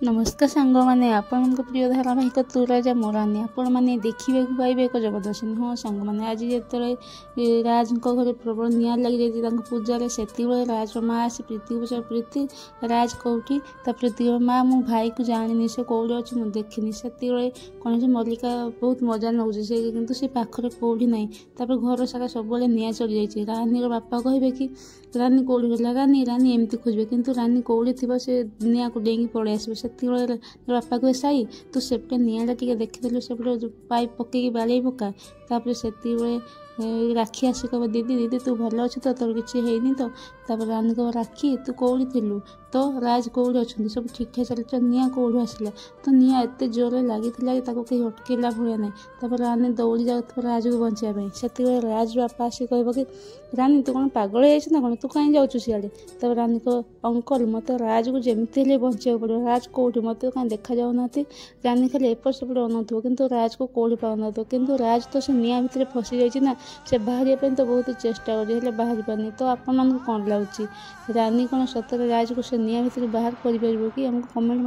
नमस्कार सांग मैंने आपण प्रिय धारावाहिक तू राजा मो रानी आपण मैंने देखा पाइबे एक जबरदस्ती। हाँ सांग मैंने आज जो राज घर प्रबल निआ लगी जाती पूजा से राज माँ आसी प्रीति को पचार प्रीति राज कौटी प्रीति माँ मो भाई को जानी से कौटे अच्छे मुझे देखनी से कौन से मल्लिका बहुत मजा नौ से कि सी पाखे कौटी ना घर सारा सब निआ चली जाइए। रानी बापा कहे कि रानी कौटी गला रानी रानी एमती खोजे कि रानी कौटी थी से निआ को डेंगी पड़े आस से बापा को साई तू सेपटे निआटा टे देखीदेलु सेपटे पाइप पकईकि बाड़े पका तापर से राखी आसी कह दीदी दीदी तू भल अच्छु तो तोर किसी है तो रानी कह राखी तू कौड़ी थिलु तो राज कौड़ी अच्छा सब ठीक ठाक चलता निआ कौड़ू आसला तो निआ एत जोर लगी कहीं अटकेला भाया ना रानी दौड़ी जाऊँ राज को बचाई से राज बापा आसी कह कि रानी तू कौन पागल है कौन तू कहीं जाऊँ सियाड़े तब रानी कह अंकल मत राज को जमी बचा पड़ो राज कौटी मत कहीं देखा जाऊना रानी खाली एपट सेपट अनाउथो कि राज को कौड़ी पाऊन कि राज तो से निआ भितर फसी जाइए से बाहर तो बहुत चेष्टा कर बाहर पानी तो आपण कौन लगुच रानी कौन सतरे राज को से निआ भितर बाहर कर कि हमको कमेंट